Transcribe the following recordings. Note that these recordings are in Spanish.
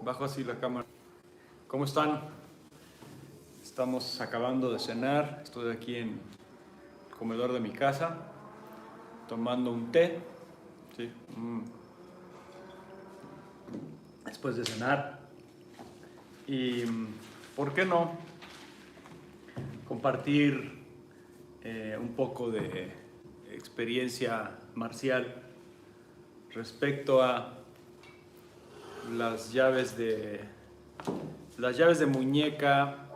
Bajo así la cámara. ¿Cómo están? Estamos acabando de cenar. Estoy aquí en el comedor de mi casa, tomando un té. Sí, después de cenar. Y, ¿por qué no compartir un poco de experiencia marcial respecto a las llaves de muñeca,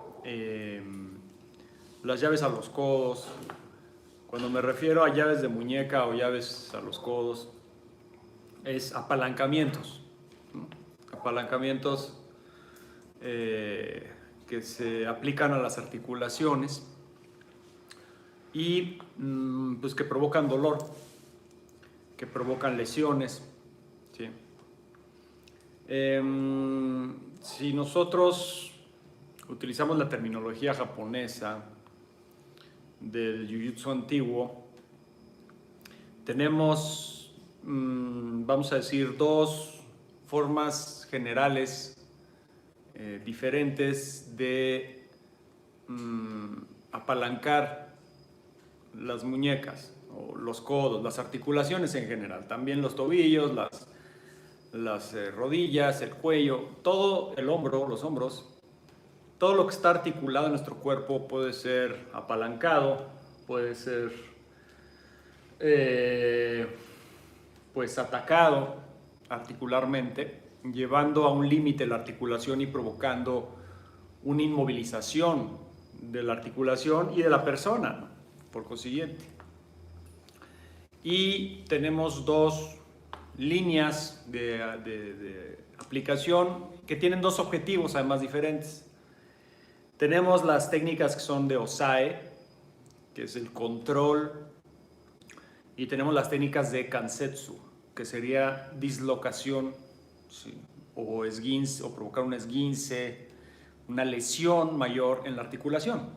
las llaves a los codos? Cuando me refiero a llaves de muñeca o llaves a los codos, es apalancamientos, ¿no? Apalancamientos que se aplican a las articulaciones y pues que provocan dolor, que provocan lesiones, ¿sí? Si nosotros utilizamos la terminología japonesa del jiu-jitsu antiguo, tenemos, vamos a decir, dos formas generales diferentes de apalancar las muñecas o los codos, las articulaciones en general, también los tobillos, las rodillas, el cuello, todo el hombro, los hombros. Todo lo que está articulado en nuestro cuerpo puede ser apalancado, puede ser pues atacado articularmente, llevando a un límite la articulación y provocando una inmovilización de la articulación y de la persona, ¿no? Por consiguiente. Y tenemos dos líneas de aplicación que tienen dos objetivos además diferentes. Tenemos las técnicas que son de Osae, que es el control, y tenemos las técnicas de Kansetsu, que sería dislocación, ¿sí? O esguince, o provocar un esguince, una lesión mayor en la articulación.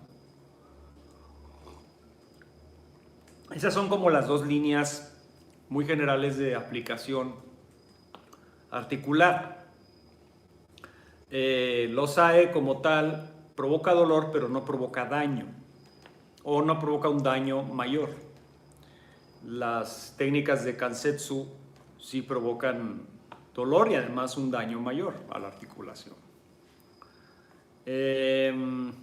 Esas son como las dos líneas muy generales de aplicación articular. El Osae como tal provoca dolor, pero no provoca daño, o no provoca un daño mayor. Las técnicas de Kansetsu sí provocan dolor y además un daño mayor a la articulación. En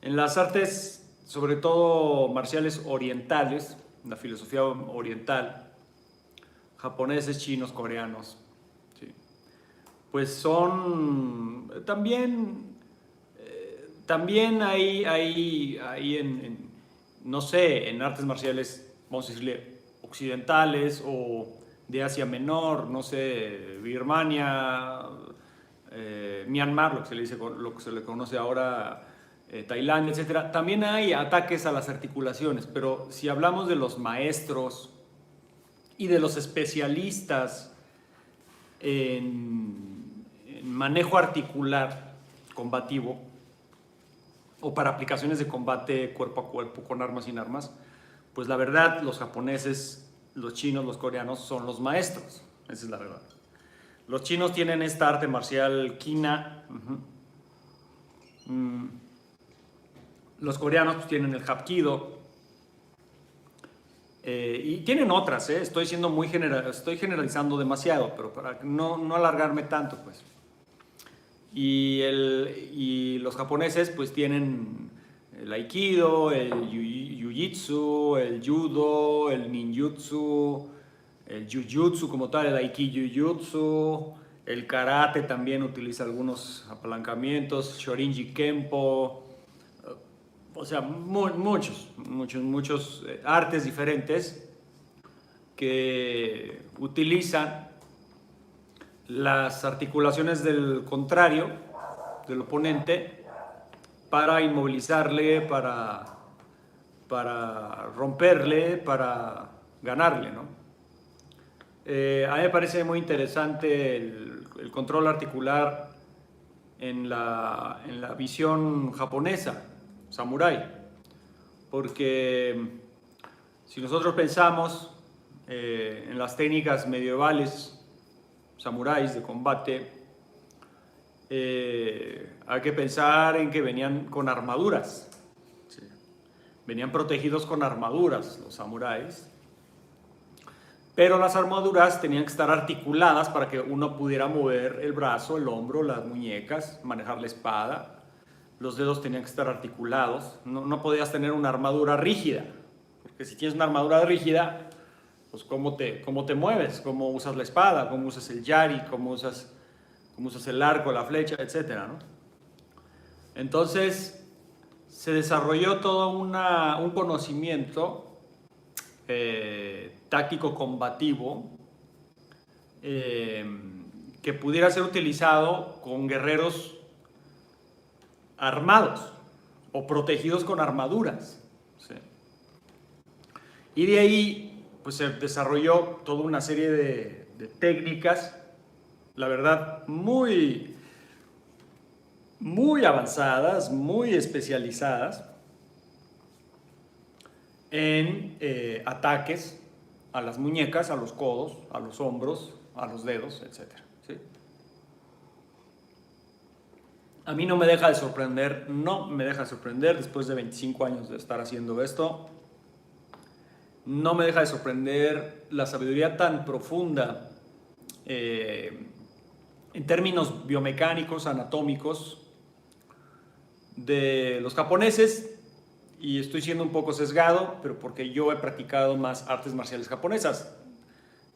las artes, sobre todo marciales orientales, la filosofía oriental, japoneses, chinos, coreanos, ¿sí? Pues son también hay no sé, en artes marciales, vamos a decirle, occidentales o de Asia Menor, no sé, Birmania, Myanmar, lo que se le conoce ahora, Tailandia, etcétera. También hay ataques a las articulaciones, pero si hablamos de los maestros y de los especialistas en manejo articular combativo o para aplicaciones de combate cuerpo a cuerpo con armas sin armas, pues la verdad los japoneses, los chinos, los coreanos son los maestros. Esa es la verdad. Los chinos tienen esta arte marcial Kina. Los coreanos pues tienen el Hapkido. Y tienen otras, estoy generalizando demasiado, pero para no alargarme tanto, pues. Y los japoneses pues tienen el aikido, el jiu-jitsu, el judo, el ninjutsu, el jujutsu como tal, el aikijujutsu, el karate también utiliza algunos apalancamientos, shorinji kempo, o sea, muchos artes diferentes que utilizan las articulaciones del contrario, del oponente, para inmovilizarle, para romperle, para ganarle, ¿no? A mí me parece muy interesante el control articular en la visión japonesa, samurái, porque si nosotros pensamos en las técnicas medievales samuráis de combate, hay que pensar en que venían con armaduras. ¿Sí? Venían protegidos con armaduras los samuráis. Pero las armaduras tenían que estar articuladas para que uno pudiera mover el brazo, el hombro, las muñecas, manejar la espada. Los dedos tenían que estar articulados. No podías tener una armadura rígida. Porque si tienes una armadura rígida, pues ¿cómo te mueves? ¿Cómo usas la espada? ¿Cómo usas el yari? ¿Cómo usas el arco, la flecha, etcétera, ¿no? Entonces, se desarrolló todo un conocimiento táctico combativo que pudiera ser utilizado con guerreros armados o protegidos con armaduras. ¿Sí? Y de ahí pues se desarrolló toda una serie de técnicas, la verdad, muy avanzadas, muy especializadas en ataques a las muñecas, a los codos, a los hombros, a los dedos, etc. ¿Sí? A mí no me deja de sorprender después de 25 años de estar haciendo esto. No me deja de sorprender la sabiduría tan profunda en términos biomecánicos, anatómicos, de los japoneses. Y estoy siendo un poco sesgado, pero porque yo he practicado más artes marciales japonesas.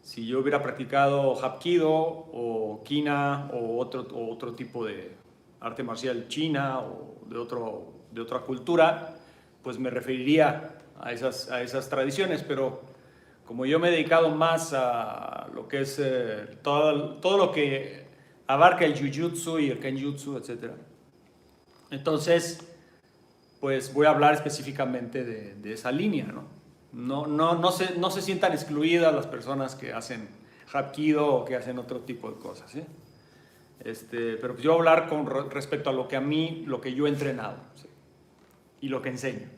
Si yo hubiera practicado Hapkido o Kina o otro tipo de arte marcial china o de otra cultura, pues me referiría a esas tradiciones. Pero como yo me he dedicado más a lo que es todo lo que abarca el Jujutsu y el Kenjutsu, etc. Entonces, pues voy a hablar específicamente de esa línea, ¿no? No se sientan excluidas las personas que hacen Hapkido o que hacen otro tipo de cosas, ¿sí? Pero pues yo voy a hablar con respecto a lo que yo he entrenado, ¿sí? Y lo que enseño.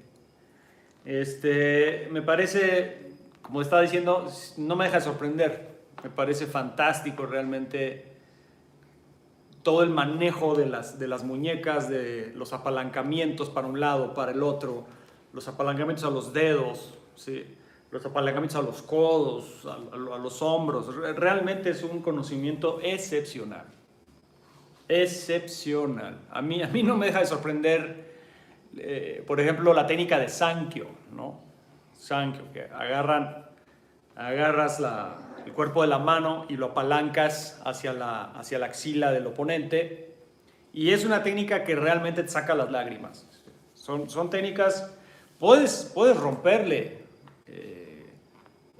Me parece, como estaba diciendo, no me deja de sorprender. Me parece fantástico realmente todo el manejo de las muñecas, de los apalancamientos para un lado, para el otro, los apalancamientos a los dedos, ¿sí? Los apalancamientos a los codos, a los hombros. Realmente es un conocimiento excepcional. Excepcional. A mí no me deja de sorprender, por ejemplo, la técnica de Sankyo, ¿no? Sankyo, que agarras el cuerpo de la mano y lo apalancas hacia la axila del oponente, y es una técnica que realmente te saca las lágrimas. Son técnicas, puedes romperle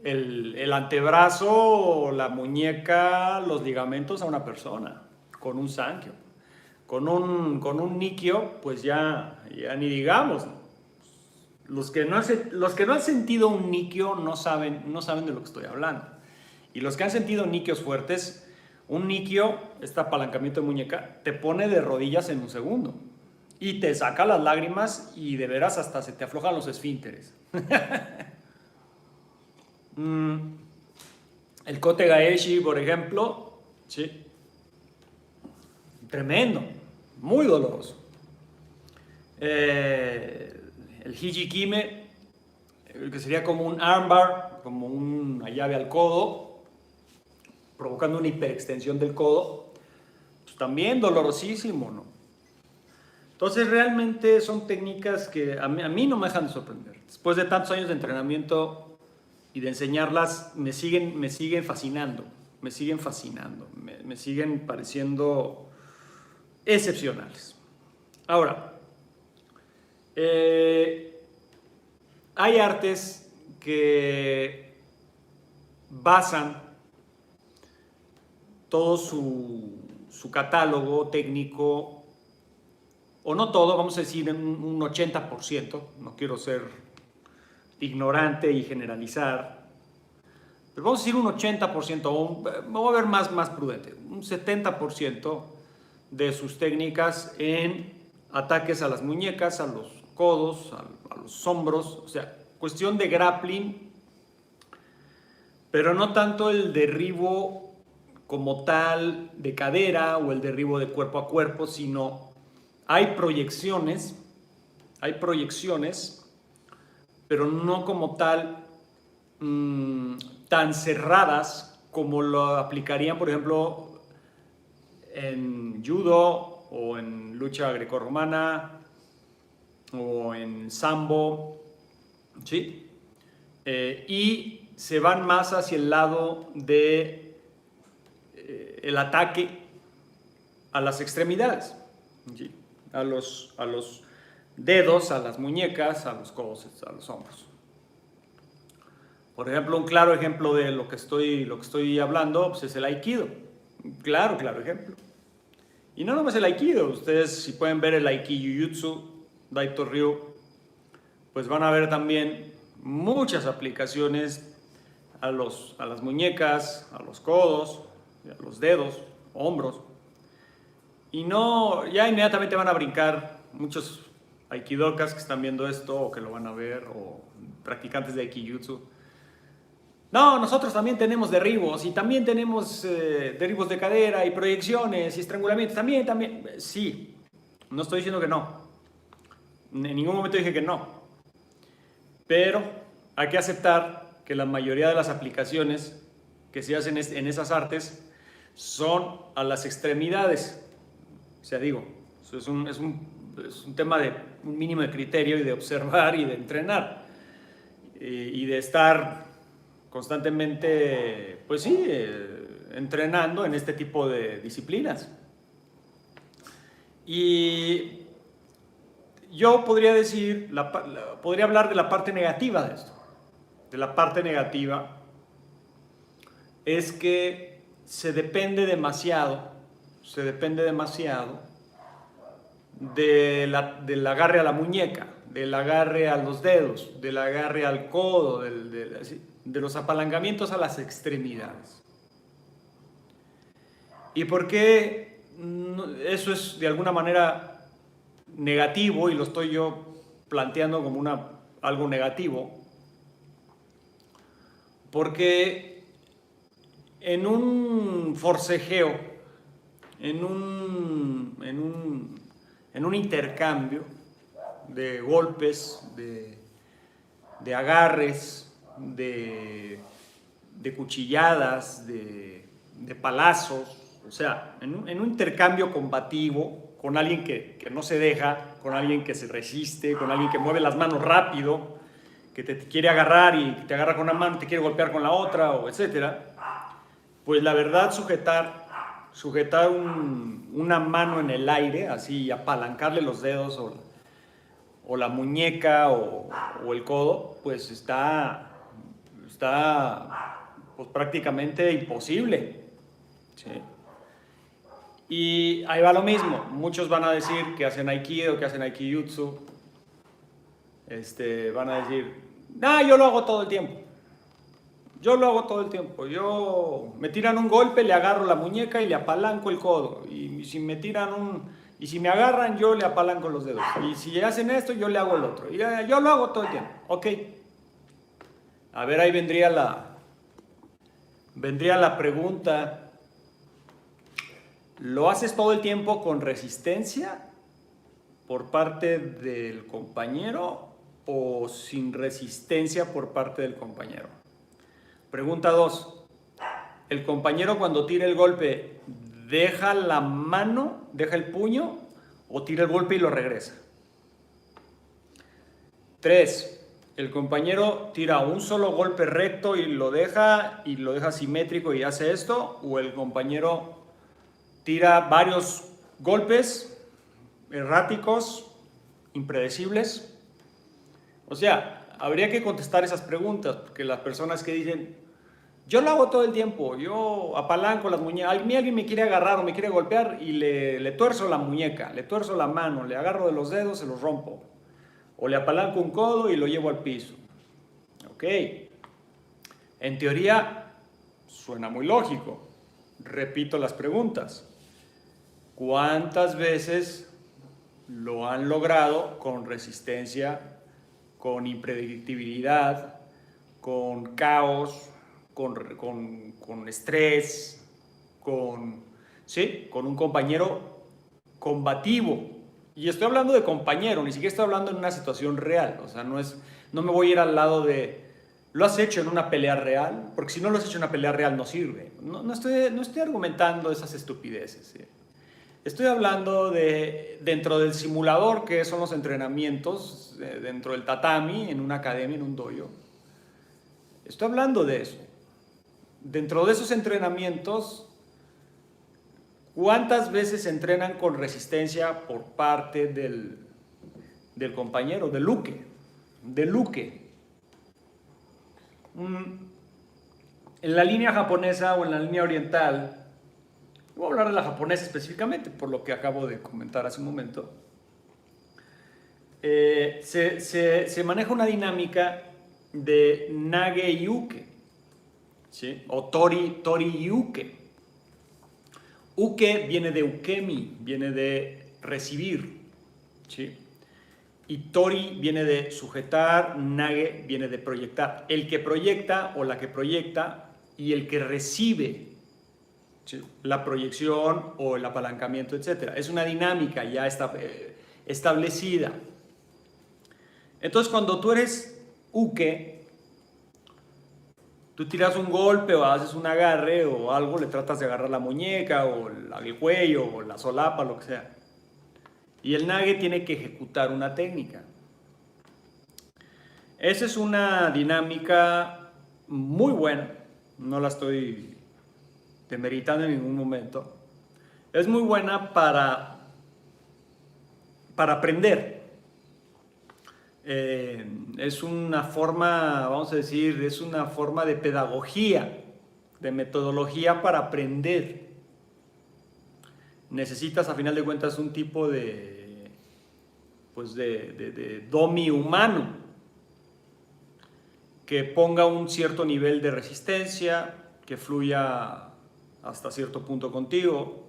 el antebrazo, la muñeca, los ligamentos a una persona con un Sankyo. Con un Nikkyo, pues ya ni digamos, ¿no? Los que no han sentido un Nikkyo no saben de lo que estoy hablando. Y los que han sentido Nikkyos fuertes, un Nikkyo, este apalancamiento de muñeca, te pone de rodillas en un segundo. Y te saca las lágrimas y de veras hasta se te aflojan los esfínteres. El Kote Gaeshi, por ejemplo, ¿sí? Tremendo, muy doloroso. El Hijikime, que sería como un armbar, como una llave al codo, provocando una hiperextensión del codo, pues también dolorosísimo, ¿no? Entonces realmente son técnicas que a mí no me dejan de sorprender. Después de tantos años de entrenamiento y de enseñarlas, me siguen fascinando, me siguen pareciendo excepcionales. Ahora, hay artes que basan todo su catálogo técnico, o no todo, vamos a decir un 80%, no quiero ser ignorante y generalizar, pero vamos a decir un 80%, me voy a ver más prudente, un 70% de sus técnicas en ataques a las muñecas, a los codos, a los hombros, o sea, cuestión de grappling, pero no tanto el derribo como tal de cadera o el derribo de cuerpo a cuerpo, sino hay proyecciones, pero no como tal tan cerradas como lo aplicarían, por ejemplo, en judo o en lucha grecorromana o en sambo, ¿sí? Y se van más hacia el lado de el ataque a las extremidades, ¿sí? A los dedos, a las muñecas, a los codos, a los hombros. Por ejemplo, un claro ejemplo de lo que estoy hablando pues es el Aikido. Claro ejemplo. Y no nomás el Aikido, ustedes si pueden ver el Aikijutsu, Daito Ryu, pues van a ver también muchas aplicaciones a las muñecas, a los codos, a los dedos, hombros. Y no, ya inmediatamente van a brincar muchos aikidokas que están viendo esto o que lo van a ver, o practicantes de Aikijutsu. No, nosotros también tenemos derribos y también tenemos derribos de cadera y proyecciones y estrangulamientos. También. Sí, no estoy diciendo que no. En ningún momento dije que no. Pero hay que aceptar que la mayoría de las aplicaciones que se hacen en esas artes son a las extremidades. O sea, digo, es un tema de un mínimo de criterio y de observar y de entrenar y de estar constantemente, pues sí, entrenando en este tipo de disciplinas. Y yo podría decir, podría hablar de la parte negativa de esto. De la parte negativa es que se depende demasiado del agarre a la muñeca, del agarre a los dedos, del agarre al codo, de los apalancamientos a las extremidades. ¿Y por qué eso es de alguna manera negativo y lo estoy yo planteando como algo negativo? Porque en un forcejeo, en un intercambio de golpes, de agarres, de cuchilladas, de palazos, o sea, en un intercambio combativo con alguien que no se deja, con alguien que se resiste, con alguien que mueve las manos rápido, que te quiere agarrar y te agarra con una mano, te quiere golpear con la otra, o etcétera, pues la verdad sujetar una mano en el aire, así apalancarle los dedos o la muñeca o el codo, pues está pues prácticamente imposible. ¿Sí? Y ahí va lo mismo, muchos van a decir que hacen Aikido, que hacen Aikijutsu, van a decir, yo lo hago todo el tiempo. Yo me tiran un golpe, le agarro la muñeca y le apalanco el codo. Y si me agarran, yo le apalanco los dedos. Y si hacen esto, yo le hago el otro. Y yo lo hago todo el tiempo. Ok. A ver, ahí vendría la pregunta. ¿Lo haces todo el tiempo con resistencia por parte del compañero o sin resistencia por parte del compañero? Pregunta 2. ¿El compañero cuando tira el golpe deja la mano, deja el puño o tira el golpe y lo regresa? 3. ¿El compañero tira un solo golpe recto y lo deja simétrico y hace esto? ¿O el compañero tira varios golpes erráticos, impredecibles? O sea, habría que contestar esas preguntas, porque las personas que dicen, yo lo hago todo el tiempo, yo apalanco las muñecas, alguien me quiere agarrar o me quiere golpear y le tuerzo la muñeca, le tuerzo la mano, le agarro de los dedos, se los rompo. O le apalanco un codo y lo llevo al piso. Ok. En teoría, suena muy lógico. Repito las preguntas. ¿Cuántas veces lo han logrado con resistencia, con impredictibilidad, con caos, con estrés, ¿sí? Con un compañero combativo. Y estoy hablando de compañero, ni siquiera estoy hablando en una situación real. O sea, no me voy a ir al lado de, ¿lo has hecho en una pelea real? Porque si no lo has hecho en una pelea real no sirve. No estoy argumentando esas estupideces, ¿sí? Estoy hablando de dentro del simulador, que son los entrenamientos, dentro del tatami, en una academia, en un dojo. Estoy hablando de eso. Dentro de esos entrenamientos, ¿cuántas veces se entrenan con resistencia por parte del compañero, del uke? Del uke. En la línea japonesa o en la línea oriental, voy a hablar de la japonesa específicamente, por lo que acabo de comentar hace un momento, se maneja una dinámica de nage y uke, ¿sí? O tori y uke. Uke viene de ukemi, viene de recibir, ¿sí? Y tori viene de sujetar, nage viene de proyectar. El que proyecta o la que proyecta y el que recibe, ¿sí? La proyección o el apalancamiento, etc. Es una dinámica ya establecida. Entonces, cuando tú eres uke, tú tiras un golpe o haces un agarre o algo, le tratas de agarrar la muñeca o el cuello o la solapa, lo que sea. Y el nage tiene que ejecutar una técnica. Esa es una dinámica muy buena, no la estoy demeritando en ningún momento. Es muy buena para aprender. Es una forma, vamos a decir, es una forma de pedagogía, de metodología para aprender. Necesitas, a final de cuentas, un tipo de domi humano que ponga un cierto nivel de resistencia, que fluya hasta cierto punto contigo.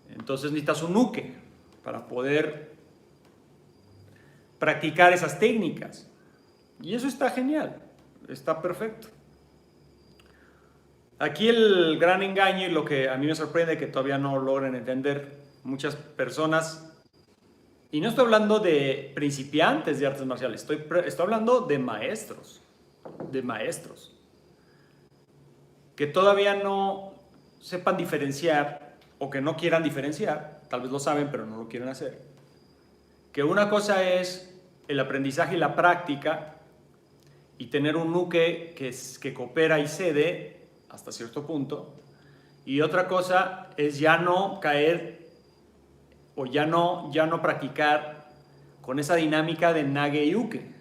Entonces necesitas un uke para poder practicar esas técnicas. Y eso está genial, está perfecto. Aquí el gran engaño y lo que a mí me sorprende que todavía no logren entender muchas personas, y no estoy hablando de principiantes de artes marciales, estoy hablando de maestros, que todavía no sepan diferenciar o que no quieran diferenciar, tal vez lo saben pero no lo quieren hacer, que una cosa es el aprendizaje y la práctica y tener un uke que coopera y cede hasta cierto punto, y otra cosa es ya no caer o ya no practicar con esa dinámica de nage y uke,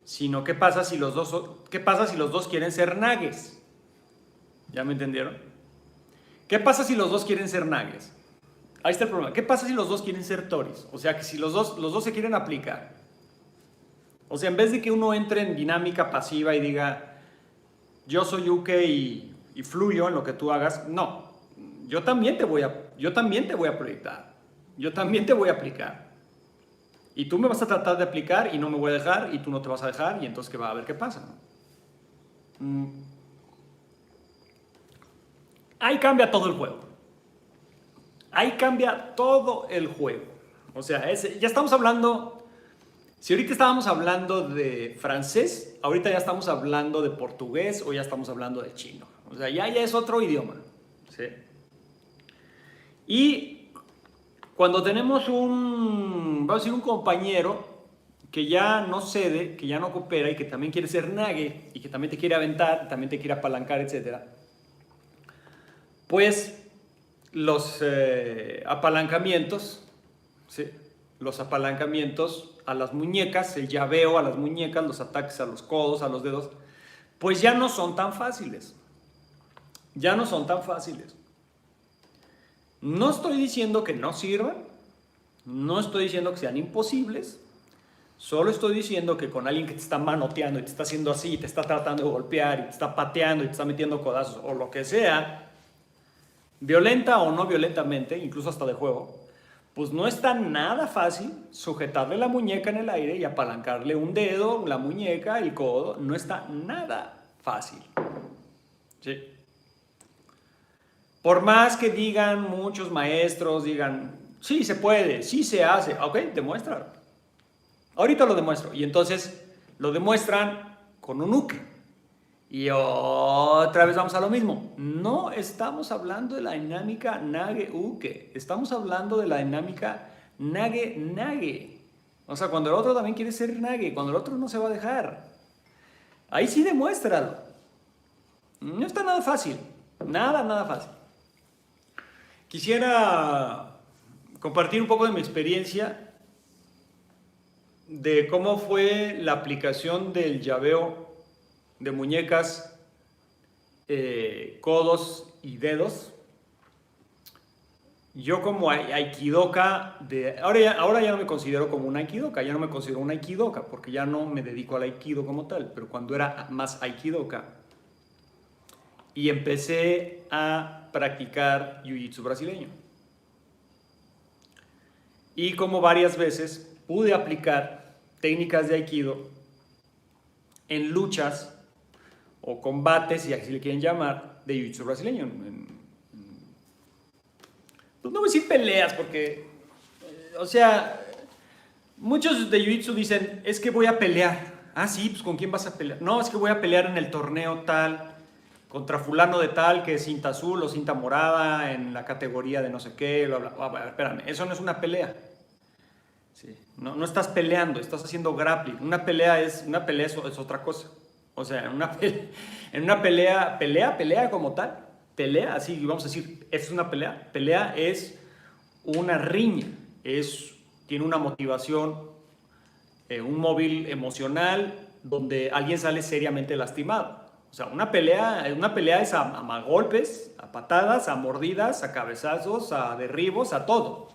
sino ¿qué pasa si los dos quieren ser nages? ¿Ya me entendieron? ¿Qué pasa si los dos quieren ser nages? Ahí está el problema. ¿Qué pasa si los dos quieren ser toris? O sea, que si los dos se quieren aplicar. O sea, en vez de que uno entre en dinámica pasiva y diga, yo soy uke y fluyo en lo que tú hagas, no. Yo también te voy a proyectar. Yo también te voy a aplicar. Y tú me vas a tratar de aplicar y no me voy a dejar y tú no te vas a dejar y entonces va a ver qué pasa, ¿no? Ahí cambia todo el juego. Ahí cambia todo el juego. O sea, ya estamos hablando, si ahorita estábamos hablando de francés, ahorita ya estamos hablando de portugués o ya estamos hablando de chino. O sea, ya es otro idioma, ¿sí? Y cuando tenemos vamos a decir, un compañero que ya no cede, que ya no coopera y que también quiere ser nage y que también te quiere aventar, también te quiere apalancar, etc., pues los apalancamientos, ¿sí? Los apalancamientos a las muñecas, el llaveo a las muñecas, los ataques a los codos, a los dedos, pues ya no son tan fáciles. Ya no son tan fáciles. No estoy diciendo que no sirvan, no estoy diciendo que sean imposibles, solo estoy diciendo que con alguien que te está manoteando y te está haciendo así, y te está tratando de golpear y te está pateando y te está metiendo codazos o lo que sea, violenta o no violentamente, incluso hasta de juego, pues no está nada fácil sujetarle la muñeca en el aire y apalancarle un dedo, la muñeca, el codo. No está nada fácil. ¿Sí? Por más que digan muchos maestros, digan, sí se puede, sí se hace, ok, demuéstralo. Ahorita lo demuestro. Y entonces lo demuestran con un uke. Y otra vez vamos a lo mismo. No estamos hablando de la dinámica nage-uke. Estamos hablando de la dinámica nage-nage. O sea, cuando el otro también quiere ser nage, cuando el otro no se va a dejar. Ahí sí demuéstralo. No está nada fácil. Nada fácil. Quisiera compartir un poco de mi experiencia de cómo fue la aplicación del llaveo de muñecas, codos y dedos. Yo como aikidoka, ahora ya no me considero como un aikidoka, ya no me considero un aikidoka porque ya no me dedico al aikido como tal, pero cuando era más aikidoka y empecé a practicar jiu-jitsu brasileño. Y como varias veces pude aplicar técnicas de aikido en luchas o combates, si así le quieren llamar, de jiu-jitsu brasileño. Pues no voy a decir peleas porque, o sea, muchos de jiu-jitsu dicen, es que voy a pelear. Ah, sí, pues ¿con quién vas a pelear? No, es que voy a pelear en el torneo tal, contra fulano de tal, que es cinta azul o cinta morada, en la categoría de no sé qué, bla, bla, bla. Espérame, eso no es una pelea. Sí. No estás peleando, estás haciendo grappling. Una pelea es otra cosa. O sea, en una pelea como tal, pelea, así vamos a decir, es una pelea. Pelea es una riña, tiene una motivación, un móvil emocional donde alguien sale seriamente lastimado. O sea, una pelea es a golpes, a patadas, a mordidas, a cabezazos, a derribos, a todo.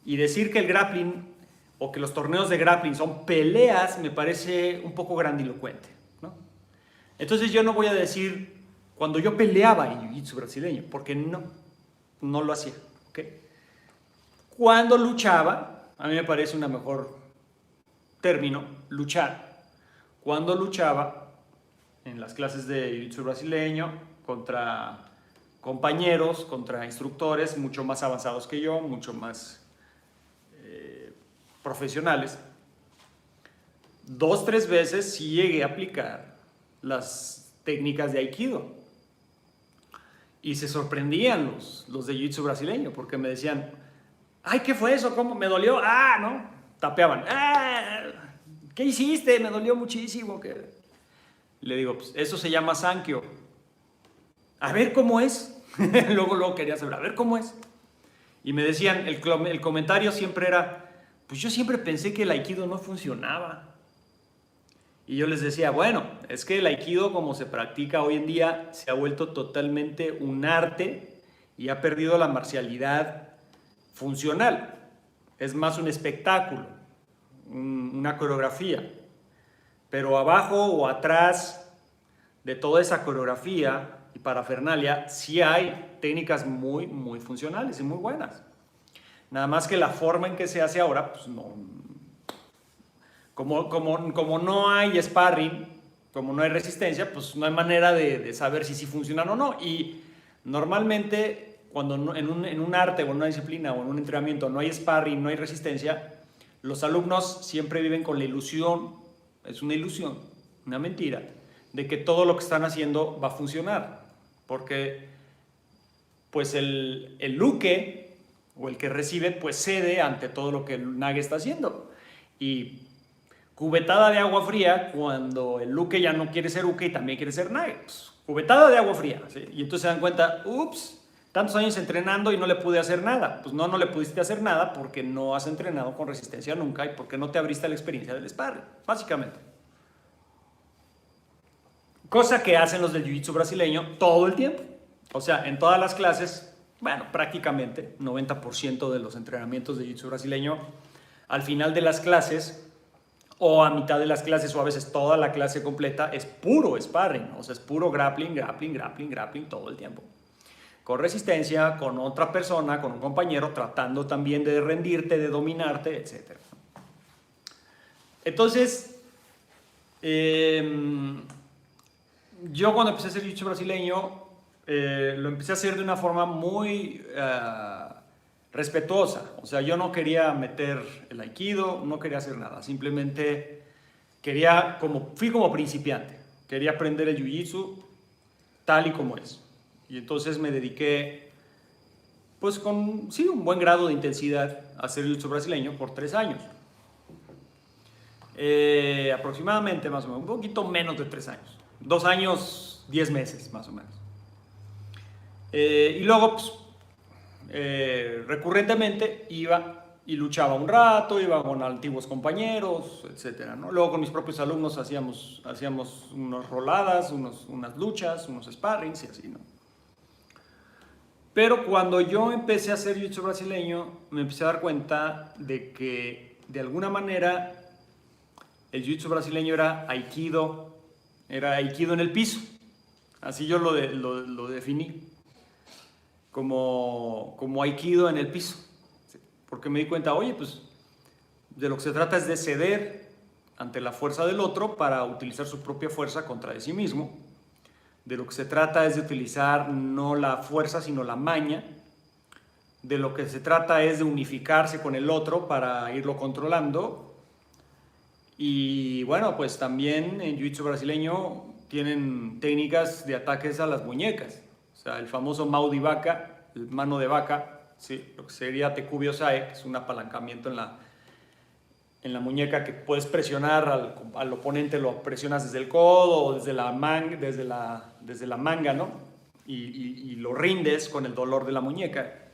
Y decir que el grappling o que los torneos de grappling son peleas me parece un poco grandilocuente, ¿no? Entonces yo no voy a decir cuando yo peleaba en jiu-jitsu brasileño, porque no lo hacía, ¿ok? Cuando luchaba, a mí me parece una mejor término, luchar. Cuando luchaba en las clases de jiu-jitsu brasileño contra compañeros, contra instructores mucho más avanzados que yo, mucho más profesionales, 2-3 veces sí llegué a aplicar las técnicas de Aikido. Y se sorprendían los de Jiu-Jitsu brasileño, porque me decían, ay, ¿qué fue eso? ¿Cómo? ¿Me dolió? Ah, ¿no? Tapeaban. Ah, ¿qué hiciste? Me dolió muchísimo. Le digo, pues eso se llama Sankyo. A ver cómo es. luego quería saber, a ver cómo es. Y me decían, el comentario siempre era, pues yo siempre pensé que el Aikido no funcionaba. Y yo les decía, bueno, es que el Aikido como se practica hoy en día se ha vuelto totalmente un arte y ha perdido la marcialidad funcional. Es más un espectáculo, una coreografía. Pero abajo o atrás de toda esa coreografía y parafernalia sí hay técnicas muy, muy funcionales y muy buenas. Nada más que la forma en que se hace ahora, pues no. Como no hay sparring, como no hay resistencia, pues no hay manera de saber si sí funcionan o no. Y normalmente, cuando en un arte o en una disciplina o en un entrenamiento no hay sparring, no hay resistencia, los alumnos siempre viven con la ilusión, es una ilusión, una mentira, de que todo lo que están haciendo va a funcionar. Porque pues el uke o el que recibe, pues cede ante todo lo que el nage está haciendo. Y cubetada de agua fría cuando el uke ya no quiere ser uke y también quiere ser nage. Pues, cubetada de agua fría, ¿sí? Y entonces se dan cuenta, ups, tantos años entrenando y no le pude hacer nada. Pues no le pudiste hacer nada porque no has entrenado con resistencia nunca y porque no te abriste a la experiencia del sparring, básicamente. Cosa que hacen los del jiu-jitsu brasileño todo el tiempo. O sea, en todas las clases, bueno, prácticamente 90% de los entrenamientos de jiu-jitsu brasileño, al final de las clases o a mitad de las clases o a veces toda la clase completa es puro sparring, o sea, es puro grappling todo el tiempo. Con resistencia, con otra persona, con un compañero, tratando también de rendirte, de dominarte, etc. Entonces, yo cuando empecé a hacer jiu-jitsu brasileño, lo empecé a hacer de una forma muy respetuosa. O sea, yo no quería meter el aikido, no quería hacer nada. Simplemente fui como principiante. Quería aprender el jiu-jitsu tal y como es. Y entonces me dediqué, pues con, sí, un buen grado de intensidad a hacer el jiu-jitsu brasileño por 3 años. Aproximadamente, más o menos, un poquito menos de 3 años. 2 años, 10 meses, más o menos. Y luego, pues, recurrentemente iba y luchaba un rato, iba con antiguos compañeros, etcétera, ¿no? Luego con mis propios alumnos hacíamos unas roladas, unas luchas, unos sparrings y así, ¿no? Pero cuando yo empecé a hacer jiu-jitsu brasileño, me empecé a dar cuenta de que de alguna manera el jiu-jitsu brasileño era aikido en el piso. Así yo lo definí, como aikido en el piso. Porque me di cuenta, oye, pues de lo que se trata es de ceder ante la fuerza del otro para utilizar su propia fuerza contra de sí mismo. De lo que se trata es de utilizar no la fuerza, sino la maña. De lo que se trata es de unificarse con el otro para irlo controlando. Y bueno, pues también en jiu-jitsu brasileño tienen técnicas de ataques a las muñecas. O sea, el famoso mau de vaca, el mano de vaca, ¿sí? Lo que sería Tekubyo Sae, que es un apalancamiento en la muñeca que puedes presionar al oponente, lo presionas desde el codo o desde la manga, ¿no? Y lo rindes con el dolor de la muñeca.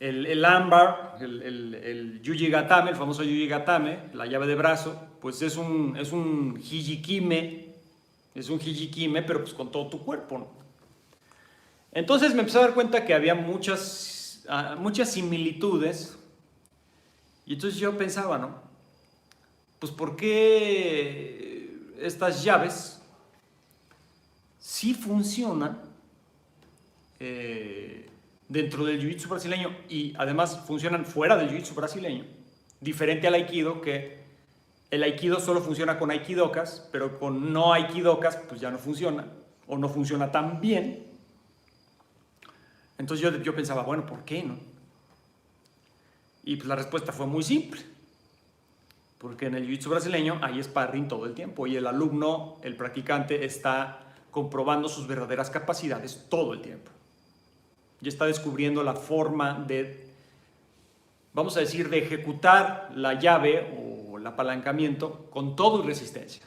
El ámbar, el yuji gatame, el famoso yuji gatame, la llave de brazo, pues es un hijikime, pero pues con todo tu cuerpo, ¿no? Entonces me empecé a dar cuenta que había muchas similitudes. Y entonces yo pensaba, ¿no? Pues ¿por qué estas llaves sí funcionan dentro del jiu-jitsu brasileño y además funcionan fuera del jiu-jitsu brasileño? Diferente al aikido, que el aikido solo funciona con aikidokas, pero con no aikidokas pues ya no funciona, o no funciona tan bien. Entonces yo pensaba, bueno, ¿por qué no? Y pues la respuesta fue muy simple, porque en el jiu-jitsu brasileño hay sparring todo el tiempo y el alumno, el practicante, está comprobando sus verdaderas capacidades todo el tiempo. Y está descubriendo la forma de, vamos a decir, de ejecutar la llave o el apalancamiento con todo y resistencia.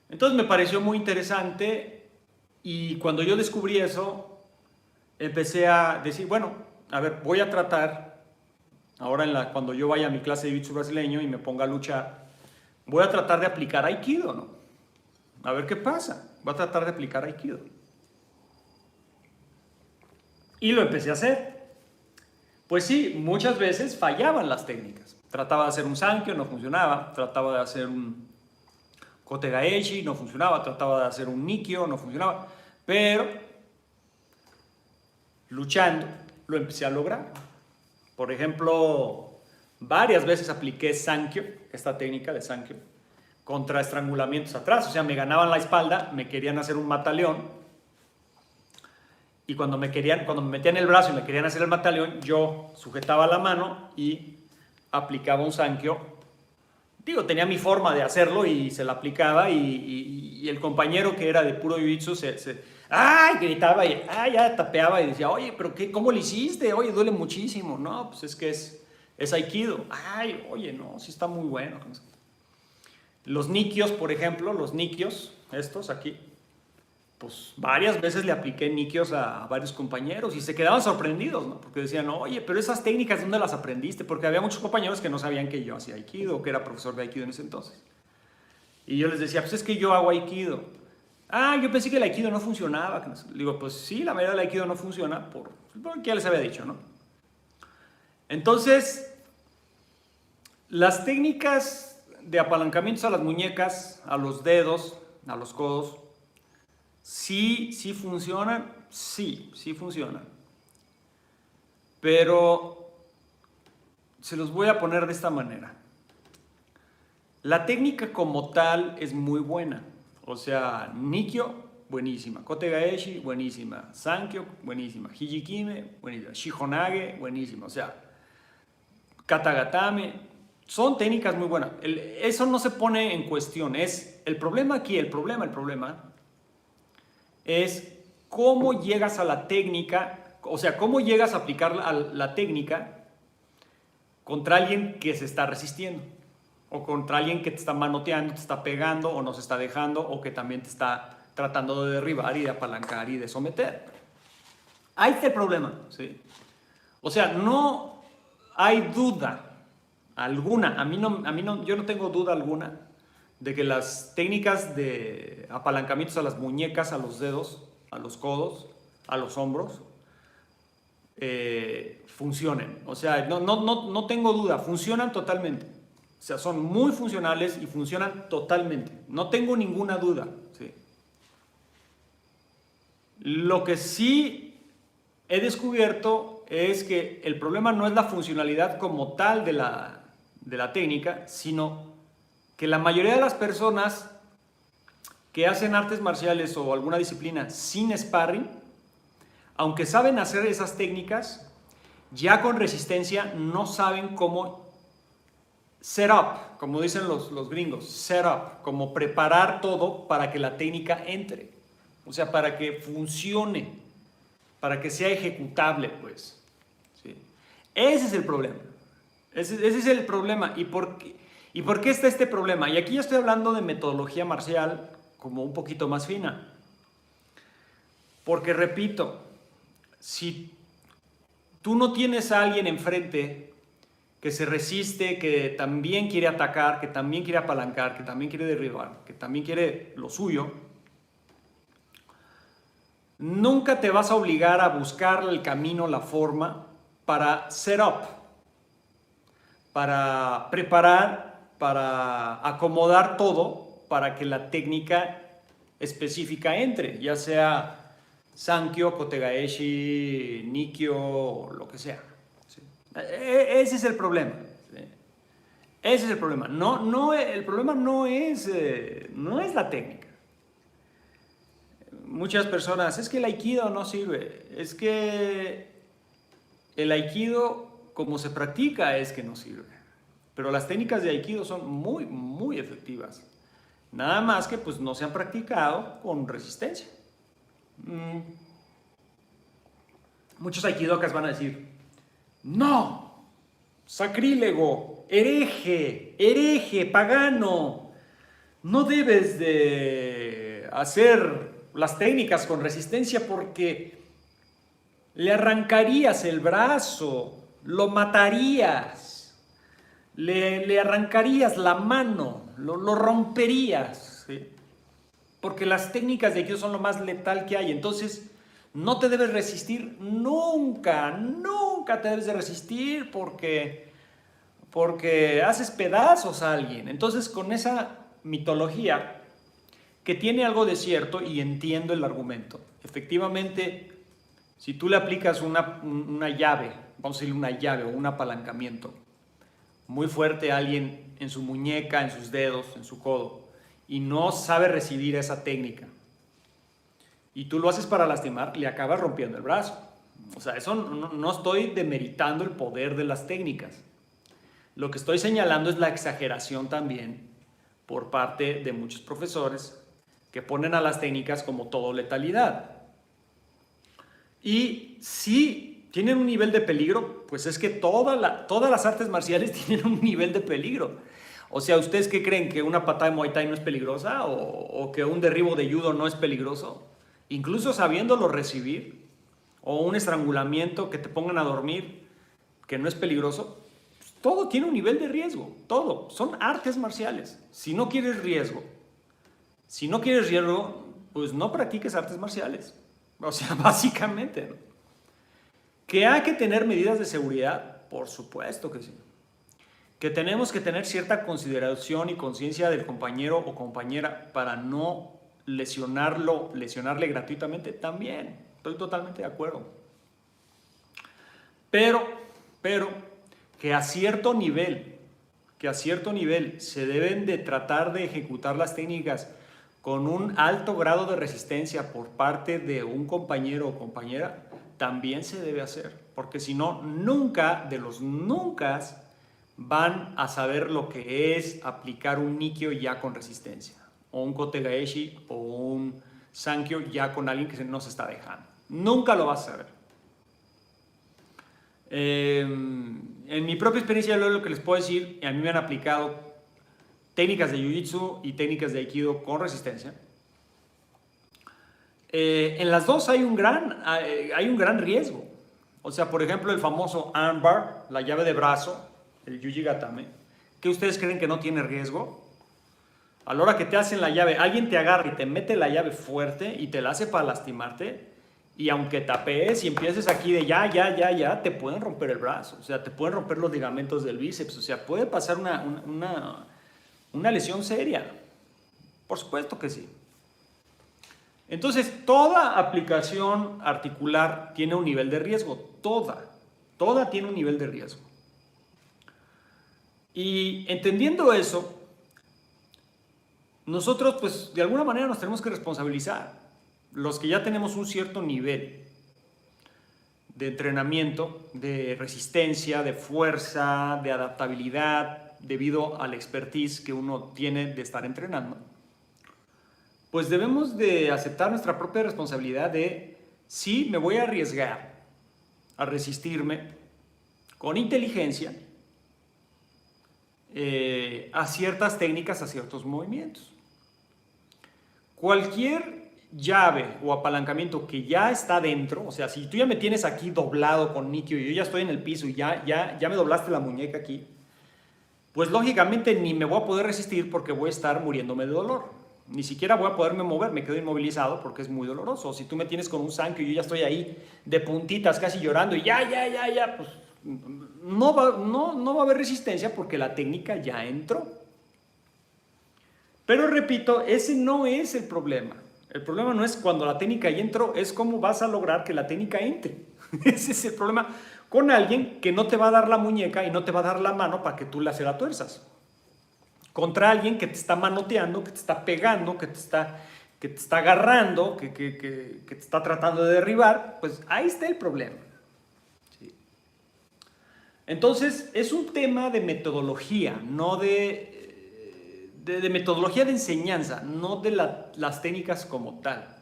Entonces me pareció muy interesante y cuando yo descubrí eso, empecé a decir, bueno, a ver, voy a tratar, ahora cuando yo vaya a mi clase de jiu-jitsu brasileño y me ponga a luchar, voy a tratar de aplicar aikido, ¿no? A ver qué pasa, voy a tratar de aplicar aikido. Y lo empecé a hacer. Pues sí, muchas veces fallaban las técnicas. Trataba de hacer un sankyo, no funcionaba. Trataba de hacer un kotegaeshi, no funcionaba. Trataba de hacer un nikyo, no funcionaba. Pero luchando lo empecé a lograr. Por ejemplo, varias veces apliqué sankyo, esta técnica de sankyo, contra estrangulamientos atrás. O sea, me ganaban la espalda, me querían hacer un mataleón. Y cuando me metían el brazo y me querían hacer el mataleón, yo sujetaba la mano y aplicaba un sankyo. Digo, tenía mi forma de hacerlo y se la aplicaba y el compañero que era de puro jiu-jitsu ¡ay! Gritaba y ya tapeaba y decía, oye, pero ¿cómo lo hiciste? Oye, duele muchísimo. No, pues es que es aikido. Ay, oye, no, sí está muy bueno. Los nikyos, por ejemplo, estos aquí, pues varias veces le apliqué nikyos a varios compañeros y se quedaban sorprendidos, ¿no? Porque decían, oye, pero esas técnicas, ¿dónde las aprendiste? Porque había muchos compañeros que no sabían que yo hacía aikido o que era profesor de aikido en ese entonces. Y yo les decía, pues es que yo hago aikido. Yo pensé que el aikido no funcionaba. Digo, pues sí, la mayoría del aikido no funciona porque ya les había dicho, ¿no? Entonces, las técnicas de apalancamientos a las muñecas, a los dedos, a los codos, sí funcionan, sí funcionan. Pero se los voy a poner de esta manera. La técnica como tal es muy buena. O sea, nikyo, buenísima. Kote Gaeshi, buenísima. Sankyo, buenísima. Hijikime, buenísima. Shihonage, buenísima. O sea, Katagatame, son técnicas muy buenas. Eso no se pone en cuestión. Es el problema aquí, el problema es cómo llegas a la técnica, o sea, cómo llegas a aplicar la técnica contra alguien que se está resistiendo, o contra alguien que te está manoteando, te está pegando, o no se está dejando, o que también te está tratando de derribar y de apalancar y de someter. Ahí está el problema, ¿sí? O sea, no hay duda alguna, yo no tengo duda alguna de que las técnicas de apalancamientos a las muñecas, a los dedos, a los codos, a los hombros, funcionen. O sea, no tengo duda, funcionan totalmente. O sea, son muy funcionales y funcionan totalmente. No tengo ninguna duda. ¿Sí? Lo que sí he descubierto es que el problema no es la funcionalidad como tal de la técnica, sino que la mayoría de las personas que hacen artes marciales o alguna disciplina sin sparring, aunque saben hacer esas técnicas, ya con resistencia no saben cómo set up, como dicen los gringos, set up, como preparar todo para que la técnica entre, o sea, para que funcione, para que sea ejecutable, pues. ¿Sí? Ese es el problema. Ese es el problema. ¿Y por qué está este problema? Y aquí yo estoy hablando de metodología marcial como un poquito más fina. Porque, repito, si tú no tienes a alguien enfrente que se resiste, que también quiere atacar, que también quiere apalancar, que también quiere derribar, que también quiere lo suyo, nunca te vas a obligar a buscar el camino, la forma para set up, para preparar, para acomodar todo para que la técnica específica entre, ya sea Sankyo, Kote Gaeshi, Nikkyo, lo que sea. ¿Sí? Ese es el problema. ¿Sí? Ese es el problema. El problema no es la técnica. Muchas personas, es que el Aikido no sirve. Es que el Aikido, como se practica, es que no sirve. Pero las técnicas de Aikido son muy, muy efectivas. Nada más que pues no se han practicado con resistencia. Muchos aikidokas van a decir, no, sacrílego, hereje, pagano, no debes de hacer las técnicas con resistencia porque le arrancarías el brazo, lo matarías, le arrancarías la mano, lo romperías, ¿sí? Porque las técnicas de Aikido son lo más letal que hay. Entonces, no te debes resistir nunca te debes de resistir porque haces pedazos a alguien. Entonces, con esa mitología que tiene algo de cierto, y entiendo el argumento, efectivamente, si tú le aplicas una llave, vamos a decirle una llave o un apalancamiento muy fuerte a alguien en su muñeca, en sus dedos, en su codo, y no sabe recibir esa técnica, y tú lo haces para lastimar, le acabas rompiendo el brazo. O sea, eso no estoy demeritando el poder de las técnicas. Lo que estoy señalando es la exageración también por parte de muchos profesores que ponen a las técnicas como todo letalidad. Y si tienen un nivel de peligro, pues es que todas las artes marciales tienen un nivel de peligro. O sea, ¿ustedes qué creen? ¿Que una patada de Muay Thai no es peligrosa? ¿O que un derribo de judo no es peligroso? Incluso sabiéndolo recibir. O un estrangulamiento que te pongan a dormir, que no es peligroso. Todo tiene un nivel de riesgo. Todo. Son artes marciales. Si no quieres riesgo, pues no practiques artes marciales. O sea, básicamente, ¿no? ¿Que hay que tener medidas de seguridad? Por supuesto que sí. ¿Que tenemos que tener cierta consideración y conciencia del compañero o compañera para no lesionarle gratuitamente? También, estoy totalmente de acuerdo. Pero, que a cierto nivel se deben de tratar de ejecutar las técnicas con un alto grado de resistencia por parte de un compañero o compañera, también se debe hacer, porque si no, nunca de los nunca van a saber lo que es aplicar un Nikkyo ya con resistencia, o un Kote Gaeshi o un Sankyo ya con alguien que no se está dejando. Nunca lo vas a saber. En mi propia experiencia, lo que les puedo decir, a mí me han aplicado técnicas de Jiu-Jitsu y técnicas de Aikido con resistencia. En las dos hay un gran riesgo. O sea, por ejemplo, el famoso armbar, la llave de brazo, el Yuji Gatame, ¿qué ustedes creen que no tiene riesgo? A la hora que te hacen la llave, alguien te agarra y te mete la llave fuerte y te la hace para lastimarte, y aunque tapees y empieces aquí de ya, te pueden romper el brazo, o sea, te pueden romper los ligamentos del bíceps, o sea, puede pasar una lesión seria. Por supuesto que sí. Entonces, toda aplicación articular tiene un nivel de riesgo. Toda tiene un nivel de riesgo. Y entendiendo eso, nosotros, pues, de alguna manera nos tenemos que responsabilizar. Los que ya tenemos un cierto nivel de entrenamiento, de resistencia, de fuerza, de adaptabilidad, debido al expertise que uno tiene de estar entrenando, pues debemos de aceptar nuestra propia responsabilidad de sí, me voy a arriesgar a resistirme con inteligencia a ciertas técnicas, a ciertos movimientos. Cualquier llave o apalancamiento que ya está dentro, o sea, si tú ya me tienes aquí doblado con Nikkyo y yo ya estoy en el piso y ya me doblaste la muñeca aquí, pues lógicamente ni me voy a poder resistir porque voy a estar muriéndome de dolor. Ni siquiera voy a poderme mover, me quedo inmovilizado porque es muy doloroso. Si tú me tienes con un Sankyo y yo ya estoy ahí de puntitas casi llorando y pues no va a haber resistencia porque la técnica ya entró. Pero repito, ese no es el problema. El problema no es cuando la técnica ya entró, es cómo vas a lograr que la técnica entre. Ese es el problema con alguien que no te va a dar la muñeca y no te va a dar la mano para que tú se la tuerzas. Contra alguien que te está manoteando, que te está pegando, que te está agarrando, que te está tratando de derribar, pues ahí está el problema. ¿Sí? Entonces, es un tema de metodología, no de metodología de enseñanza, no de las técnicas como tal.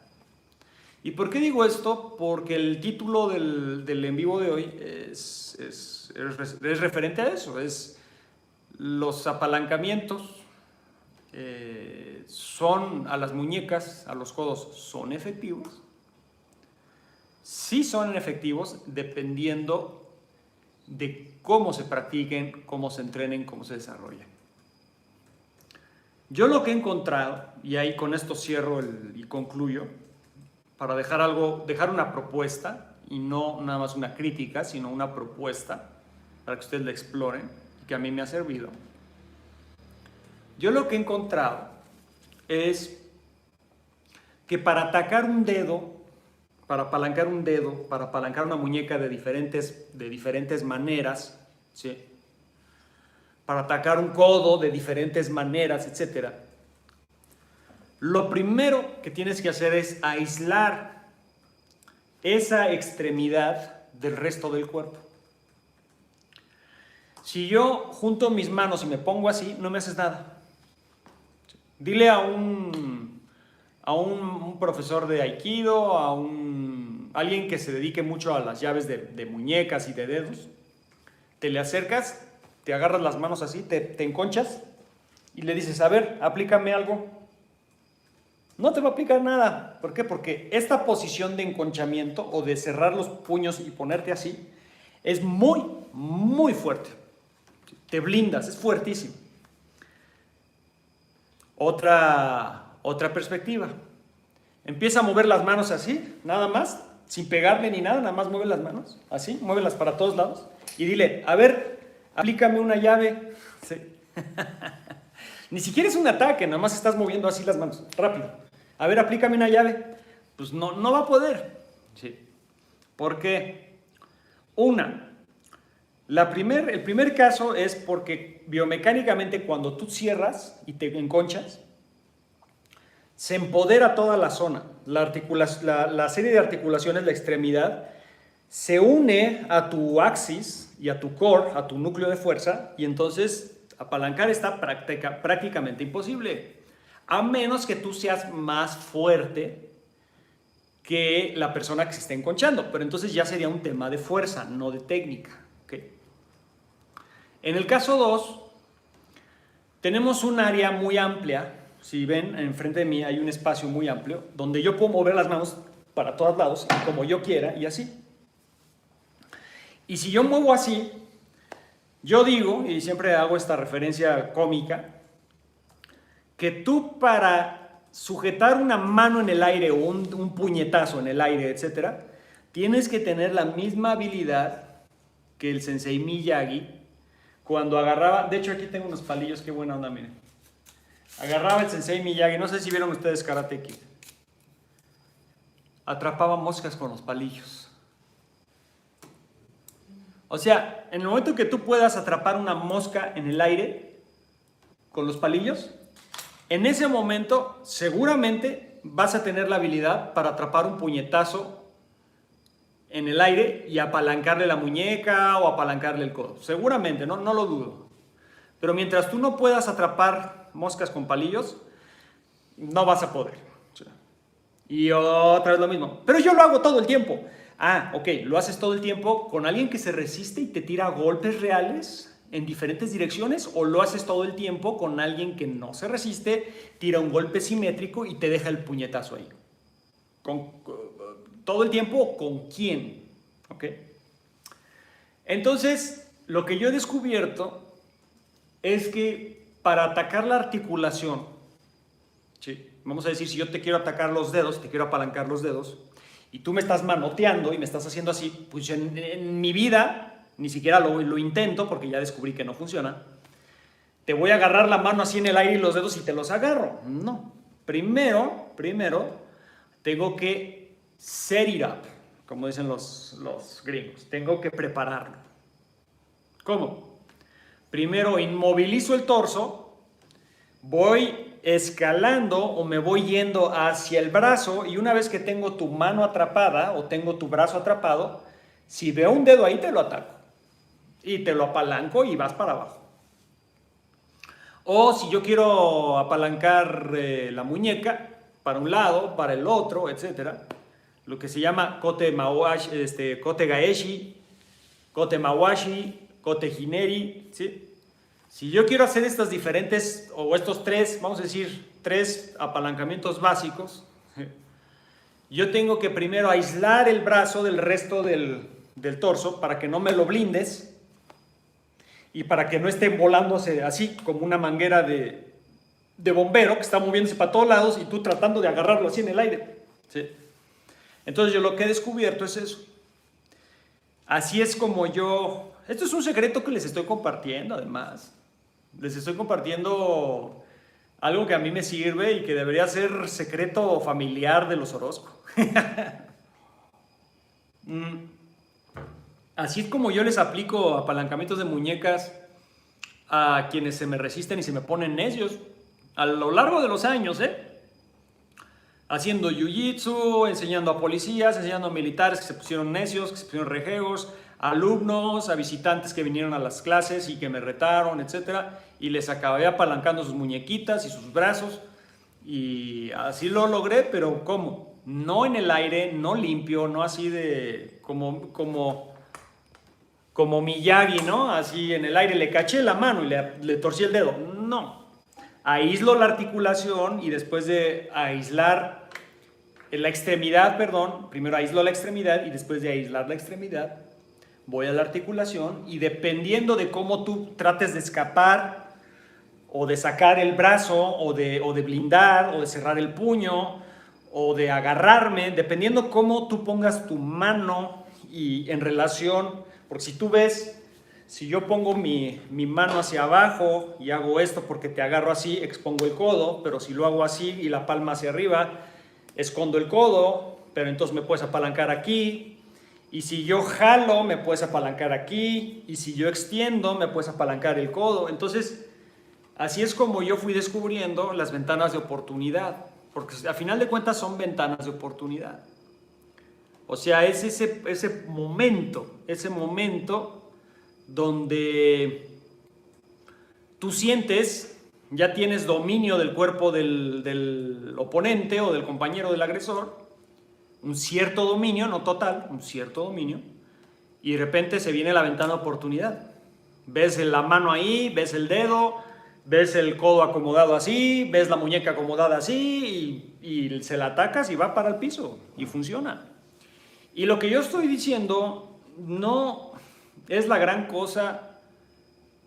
¿Y por qué digo esto? Porque el título del en vivo de hoy es referente a eso, es los apalancamientos son a las muñecas, a los codos, ¿son efectivos? Sí son efectivos dependiendo de cómo se practiquen, cómo se entrenen, cómo se desarrollen. Yo lo que he encontrado, y ahí con esto cierro y concluyo, para dejar una propuesta, y no nada más una crítica, sino una propuesta, para que ustedes la exploren, que a mí me ha servido. Yo lo que he encontrado es que para atacar un dedo, para apalancar un dedo, para apalancar una muñeca de diferentes maneras, ¿sí? Para atacar un codo de diferentes maneras, etc. Lo primero que tienes que hacer es aislar esa extremidad del resto del cuerpo. Si yo junto mis manos y me pongo así, no me haces nada. Dile a un profesor de Aikido, a alguien que se dedique mucho a las llaves de muñecas y de dedos, te le acercas, te agarras las manos así, te enconchas y le dices, a ver, aplícame algo. No te va a aplicar nada. ¿Por qué? Porque esta posición de enconchamiento o de cerrar los puños y ponerte así es muy, muy fuerte. Te blindas, es fuertísimo. Otra perspectiva. Empieza a mover las manos así, nada más, sin pegarle ni nada, nada más mueve las manos, así, muévelas para todos lados. Y dile, a ver, aplícame una llave. Sí. Ni siquiera es un ataque, nada más estás moviendo así las manos, rápido. A ver, aplícame una llave. Pues no va a poder. Sí. ¿Por qué? El primer caso es porque biomecánicamente cuando tú cierras y te enconchas, se empodera toda la zona. La serie de articulaciones, la extremidad, se une a tu axis y a tu core, a tu núcleo de fuerza, y entonces apalancar está prácticamente imposible, a menos que tú seas más fuerte que la persona que se está enconchando, pero entonces ya sería un tema de fuerza, no de técnica. ¿Okay? En el caso 2, tenemos un área muy amplia. Si ven, enfrente de mí hay un espacio muy amplio donde yo puedo mover las manos para todos lados, como yo quiera y así. Y si yo muevo así, yo digo, y siempre hago esta referencia cómica, que tú para sujetar una mano en el aire o un puñetazo en el aire, etc., tienes que tener la misma habilidad que el sensei Miyagi cuando agarraba. De hecho, aquí tengo unos palillos, qué buena onda, miren. Agarraba el sensei Miyagi, no sé si vieron ustedes Karate Kid. Atrapaba moscas con los palillos. O sea, en el momento que tú puedas atrapar una mosca en el aire con los palillos, en ese momento seguramente vas a tener la habilidad para atrapar un puñetazo en el aire y apalancarle la muñeca o apalancarle el codo. Seguramente, no lo dudo. Pero mientras tú no puedas atrapar moscas con palillos, no vas a poder. Y otra vez lo mismo. Pero yo lo hago todo el tiempo. Ah, ok, lo haces todo el tiempo con alguien que se resiste y te tira golpes reales en diferentes direcciones, o lo haces todo el tiempo con alguien que no se resiste, tira un golpe simétrico y te deja el puñetazo ahí. Todo el tiempo, ¿con quién? ¿Ok? Entonces, lo que yo he descubierto es que para atacar la articulación, ¿sí? Vamos a decir, si yo te quiero atacar los dedos, te quiero apalancar los dedos, y tú me estás manoteando y me estás haciendo así, pues en mi vida ni siquiera lo intento porque ya descubrí que no funciona. Te voy a agarrar la mano así en el aire y los dedos y te los agarro. No. Primero tengo que set it up, como dicen los gringos. Tengo que prepararlo. ¿Cómo? Primero inmovilizo el torso, voy escalando o me voy yendo hacia el brazo, y una vez que tengo tu mano atrapada o tengo tu brazo atrapado, si veo un dedo ahí te lo ataco y te lo apalanco y vas para abajo. O si yo quiero apalancar la muñeca para un lado, para el otro, etcétera, lo que se llama kote gaeshi, kote mawashi, kote hineri, ¿sí? Si yo quiero hacer estas diferentes, o estos tres, vamos a decir, 3 apalancamientos básicos, yo tengo que primero aislar el brazo del resto del torso para que no me lo blindes y para que no esté volándose así como una manguera de bombero que está moviéndose para todos lados y tú tratando de agarrarlo así en el aire, ¿sí? Entonces yo lo que he descubierto es eso. Así es como yo... Esto es un secreto que les estoy compartiendo, además. Les estoy compartiendo algo que a mí me sirve y que debería ser secreto familiar de los Orozco. Así es como yo les aplico apalancamientos de muñecas a quienes se me resisten y se me ponen necios a lo largo de los años, haciendo jiu-jitsu, enseñando a policías, enseñando a militares que se pusieron necios, que se pusieron rejegos, a alumnos, a visitantes que vinieron a las clases y que me retaron, etcétera, y les acabé apalancando sus muñequitas y sus brazos, y así lo logré. Pero ¿cómo? No en el aire, no limpio, no así de como Miyagi, ¿no? Así en el aire le caché la mano y le torcí el dedo. No. Aíslo la articulación y después de aislar la extremidad, primero aíslo la extremidad y después de aislar la extremidad, voy a la articulación, y dependiendo de cómo tú trates de escapar o de sacar el brazo o de blindar o de cerrar el puño o de agarrarme, dependiendo cómo tú pongas tu mano y en relación, porque si tú ves, si yo pongo mi mano hacia abajo y hago esto porque te agarro así, expongo el codo, pero si lo hago así y la palma hacia arriba, escondo el codo, pero entonces me puedes apalancar aquí. Y si yo jalo, me puedes apalancar aquí. Y si yo extiendo, me puedes apalancar el codo. Entonces, así es como yo fui descubriendo las ventanas de oportunidad. porque a final de cuentas son ventanas de oportunidad. O sea, es ese momento donde tú sientes, ya tienes dominio del cuerpo del oponente o del compañero del agresor, un cierto dominio, no total, un cierto dominio, y de repente se viene la ventana de oportunidad. Ves la mano ahí, ves el dedo, ves el codo acomodado así, ves la muñeca acomodada así y se la atacas y va para el piso y funciona. Y lo que yo estoy diciendo no es la gran cosa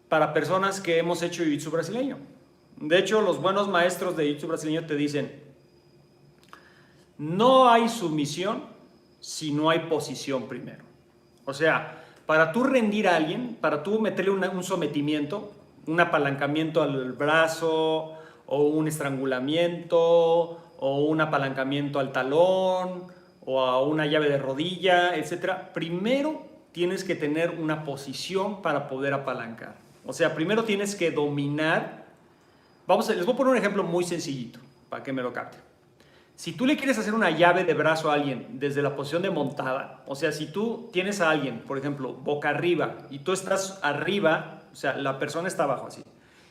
para personas que hemos hecho jiu-jitsu brasileño. De hecho, los buenos maestros de jiu-jitsu brasileño te dicen, no hay sumisión si no hay posición primero. O sea, para tú rendir a alguien, para tú meterle un sometimiento, un apalancamiento al brazo, o un estrangulamiento, o un apalancamiento al talón, o a una llave de rodilla, etc. Primero tienes que tener una posición para poder apalancar. O sea, primero tienes que dominar. Les voy a poner un ejemplo muy sencillito para que me lo capten. Si tú le quieres hacer una llave de brazo a alguien desde la posición de montada, o sea, si tú tienes a alguien, por ejemplo, boca arriba, y tú estás arriba, o sea, la persona está abajo así,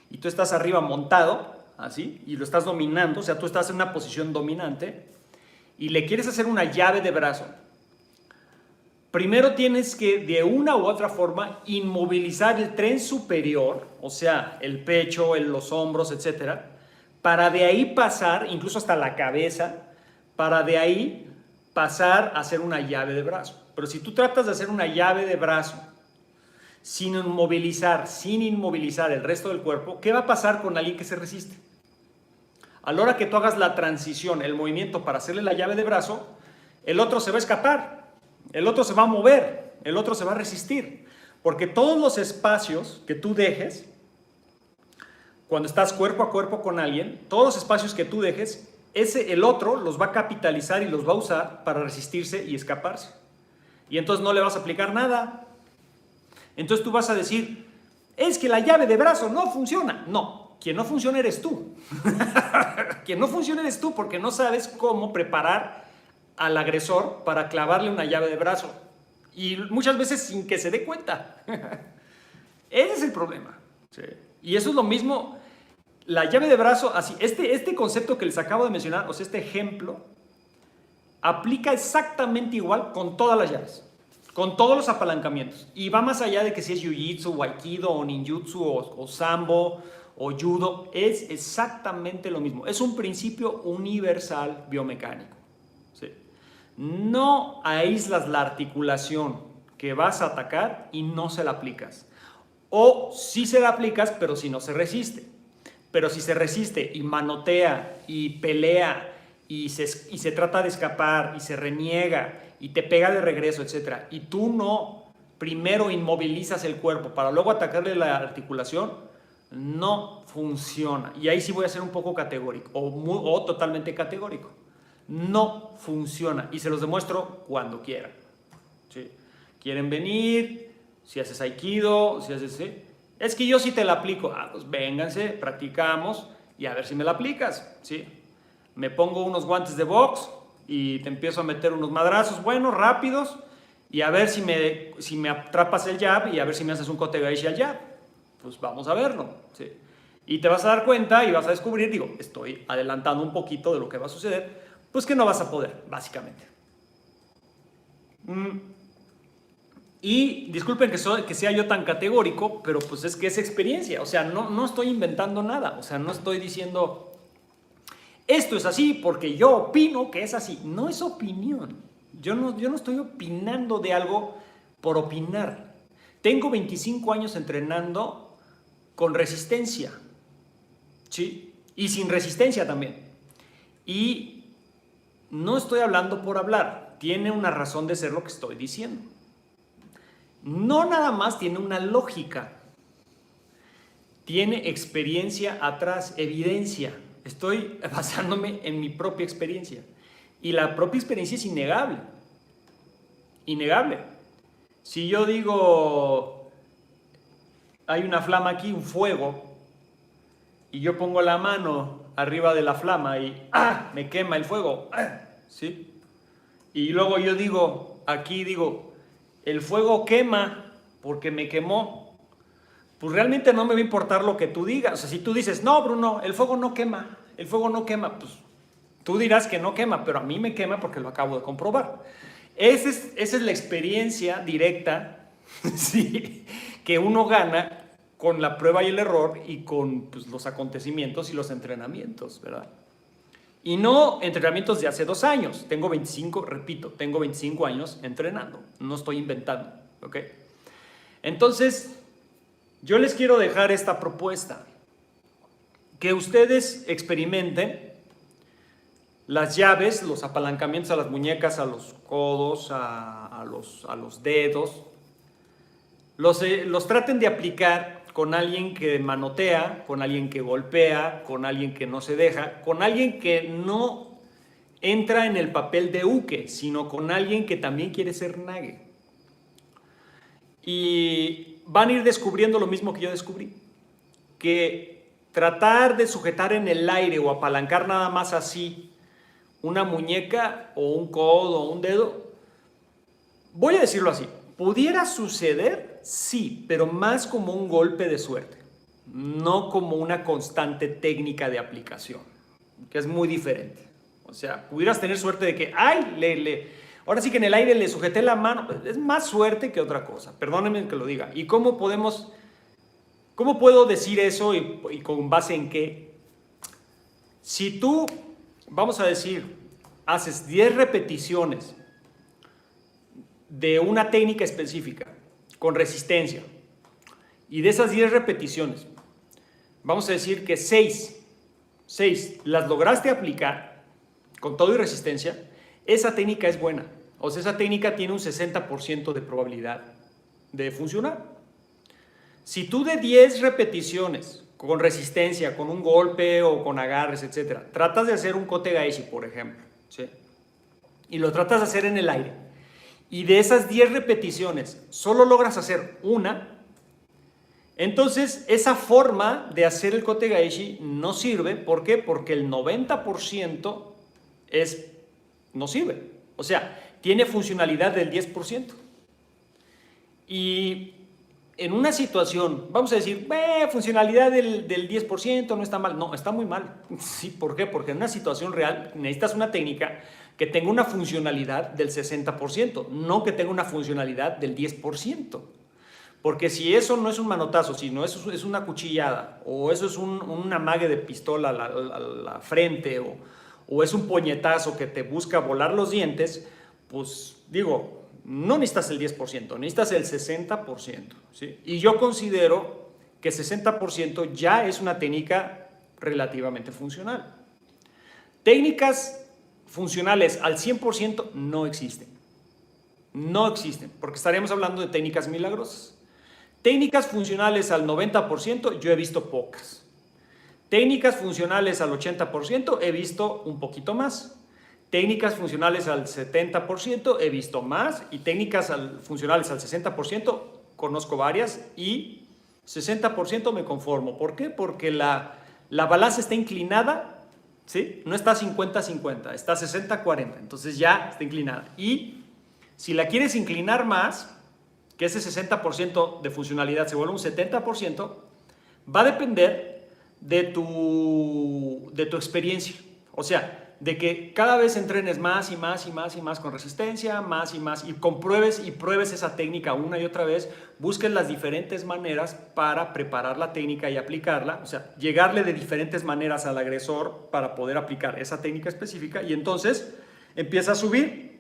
y tú estás arriba montado, así, y lo estás dominando, o sea, tú estás en una posición dominante, y le quieres hacer una llave de brazo, primero tienes que, de una u otra forma, inmovilizar el tren superior, o sea, el pecho, los hombros, etcétera, para de ahí pasar, incluso hasta la cabeza, para de ahí pasar a hacer una llave de brazo. Pero si tú tratas de hacer una llave de brazo sin inmovilizar el resto del cuerpo, ¿qué va a pasar con alguien que se resiste? A la hora que tú hagas la transición, el movimiento para hacerle la llave de brazo, el otro se va a escapar, el otro se va a mover, el otro se va a resistir. Porque todos los espacios que tú dejes, cuando estás cuerpo a cuerpo con alguien, todos los espacios que tú dejes, el otro los va a capitalizar y los va a usar para resistirse y escaparse. Y entonces no le vas a aplicar nada. Entonces tú vas a decir, es que la llave de brazo no funciona. No, quien no funciona eres tú. Quien no funciona eres tú porque no sabes cómo preparar al agresor para clavarle una llave de brazo. Y muchas veces sin que se dé cuenta. Ese es el problema. Sí. Y eso es lo mismo, la llave de brazo, así, este concepto que les acabo de mencionar, o sea, este ejemplo, aplica exactamente igual con todas las llaves, con todos los apalancamientos. Y va más allá de que si es jiu-jitsu, o aikido, o ninjutsu, o sambo, o judo, es exactamente lo mismo. Es un principio universal biomecánico. ¿Sí? No aíslas la articulación que vas a atacar y no se la aplicas. O sí se la aplicas, pero si no se resiste. Pero si se resiste y manotea y pelea y se trata de escapar y se reniega y te pega de regreso, etc. Y tú no primero inmovilizas el cuerpo para luego atacarle la articulación, no funciona. Y ahí sí voy a ser un poco categórico o totalmente categórico. No funciona. Y se los demuestro cuando quieran. ¿Sí? ¿Quieren venir? Si haces aikido, si haces... ¿sí? Es que yo sí te la aplico. Pues vénganse, practicamos y a ver si me la aplicas. ¿Sí? Me pongo unos guantes de box y te empiezo a meter unos madrazos buenos, rápidos, y a ver si me atrapas el jab y a ver si me haces un kotegaeshi al jab. Pues vamos a verlo. ¿Sí? Y te vas a dar cuenta y vas a descubrir, digo, estoy adelantando un poquito de lo que va a suceder, pues que no vas a poder, básicamente. Y disculpen que sea yo tan categórico, pero pues es que es experiencia, o sea, no estoy inventando nada, o sea, no estoy diciendo, esto es así porque yo opino que es así. No es opinión, yo no estoy opinando de algo por opinar. Tengo 25 años entrenando con resistencia, ¿sí? Y sin resistencia también. Y no estoy hablando por hablar, tiene una razón de ser lo que estoy diciendo. No nada más tiene una lógica, tiene experiencia atrás, evidencia. Estoy basándome en mi propia experiencia. Y la propia experiencia es innegable. Innegable. Si yo digo, hay una flama aquí, un fuego, y yo pongo la mano arriba de la flama y ¡ah! Me quema el fuego, ¡ah! ¿Sí? Y luego yo digo, aquí digo, el fuego quema porque me quemó. Pues realmente no me va a importar lo que tú digas. O sea, si tú dices, no, Bruno, el fuego no quema, pues tú dirás que no quema, pero a mí me quema porque lo acabo de comprobar. Esa es la experiencia directa, ¿sí?, que uno gana con la prueba y el error y con, pues, los acontecimientos y los entrenamientos, ¿verdad? Y no entrenamientos de hace 2 años. Tengo 25 años entrenando. No estoy inventando, ¿ok? Entonces, yo les quiero dejar esta propuesta. Que ustedes experimenten las llaves, los apalancamientos a las muñecas, a los codos, a los dedos. Los traten de aplicar con alguien que manotea, con alguien que golpea, con alguien que no se deja, con alguien que no entra en el papel de uke, sino con alguien que también quiere ser nage. Y van a ir descubriendo lo mismo que yo descubrí, que tratar de sujetar en el aire o apalancar nada más así una muñeca o un codo o un dedo, voy a decirlo así, pudiera suceder, sí, pero más como un golpe de suerte, no como una constante técnica de aplicación, que es muy diferente. O sea, pudieras tener suerte de que, ¡ay! Ahora sí que en el aire le sujeté la mano. Es más suerte que otra cosa, perdónenme que lo diga. ¿Y cómo puedo decir eso y con base en qué? Si tú, vamos a decir, haces 10 repeticiones de una técnica específica con resistencia y de esas 10 repeticiones, vamos a decir que 6 las lograste aplicar con todo y resistencia, esa técnica es buena. O sea, esa técnica tiene un 60% de probabilidad de funcionar. Si tú de 10 repeticiones con resistencia, con un golpe o con agarres, etcétera, tratas de hacer un kote gaeshi, por ejemplo, ¿sí?, y lo tratas de hacer en el aire, y de esas 10 repeticiones solo logras hacer una, entonces esa forma de hacer el kote gaeshi no sirve. ¿Por qué? Porque el 90% no sirve. O sea, tiene funcionalidad del 10%. Y en una situación, vamos a decir, funcionalidad del 10% no está mal. No, está muy mal. Sí, ¿por qué? Porque en una situación real necesitas una técnica que tenga una funcionalidad del 60%, no que tenga una funcionalidad del 10%. Porque si eso no es un manotazo, sino eso es una cuchillada, o eso es un amague de pistola a la frente, o es un puñetazo que te busca volar los dientes, pues digo, no necesitas el 10%, necesitas el 60%, ¿sí? Y yo considero que 60% ya es una técnica relativamente funcional. Técnicas funcionales al 100% no existen. No existen, porque estaríamos hablando de técnicas milagrosas. Técnicas funcionales al 90% yo he visto pocas. Técnicas funcionales al 80% he visto un poquito más. Técnicas funcionales al 70% he visto más. Y técnicas funcionales al 60% conozco varias. Y 60% me conformo. ¿Por qué? Porque la balanza está inclinada, ¿sí? No está 50-50, está 60-40. Entonces ya está inclinada. Y si la quieres inclinar más, que ese 60% de funcionalidad se vuelva un 70%, va a depender de tu experiencia. O sea, de que cada vez entrenes más y más y más y más con resistencia, más y más, y compruebes y pruebes esa técnica una y otra vez, busques las diferentes maneras para preparar la técnica y aplicarla, o sea, llegarle de diferentes maneras al agresor para poder aplicar esa técnica específica, y entonces empieza a subir.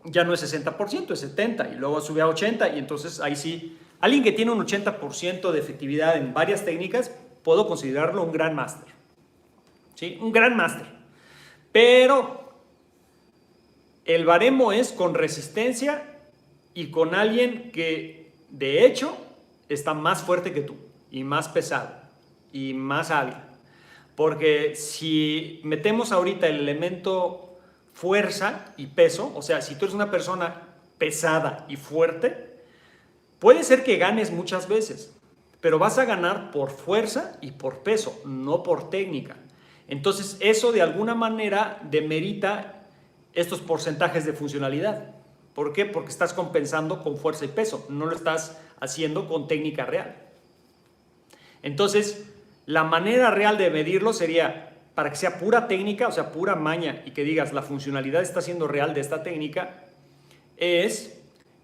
Ya no es 60%, es 70%, y luego sube a 80%, y entonces ahí sí, alguien que tiene un 80% de efectividad en varias técnicas, puedo considerarlo un gran máster, ¿sí? Un gran máster. Pero el baremo es con resistencia y con alguien que, de hecho, está más fuerte que tú, y más pesado, y más hábil. Porque si metemos ahorita el elemento fuerza y peso, o sea, si tú eres una persona pesada y fuerte, puede ser que ganes muchas veces, pero vas a ganar por fuerza y por peso, no por técnica. Entonces, eso de alguna manera demerita estos porcentajes de funcionalidad. ¿Por qué? Porque estás compensando con fuerza y peso, no lo estás haciendo con técnica real. Entonces, la manera real de medirlo sería, para que sea pura técnica, o sea, pura maña, y que digas la funcionalidad está siendo real de esta técnica, es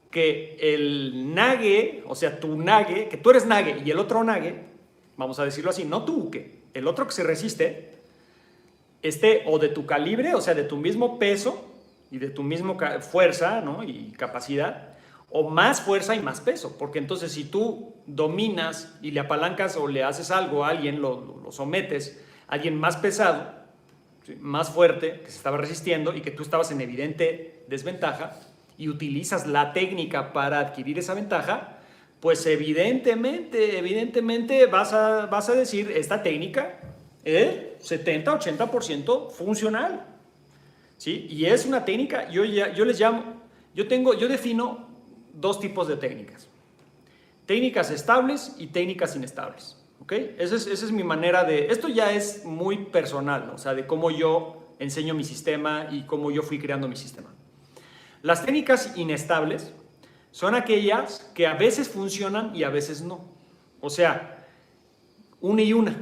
que el nague, o sea, tu nague, que tú eres nague y el otro nague, vamos a decirlo así, no tú, que el otro que se resiste, esté o de tu calibre, o sea, de tu mismo peso y de tu mismo fuerza, ¿no? Y capacidad, o más fuerza y más peso, porque entonces si tú dominas y le apalancas o le haces algo a alguien, lo sometes a alguien más pesado, ¿sí? Más fuerte, que se estaba resistiendo y que tú estabas en evidente desventaja y utilizas la técnica para adquirir esa ventaja, pues evidentemente vas a decir, esta técnica es 70-80% funcional, ¿sí? Y es una técnica, yo les llamo, yo defino dos tipos de técnicas: técnicas estables y técnicas inestables, ¿ok? Esa es mi manera de, esto ya es muy personal, ¿no? O sea, de cómo yo enseño mi sistema y cómo yo fui creando mi sistema. Las técnicas inestables son aquellas que a veces funcionan y a veces no. O sea, una y una.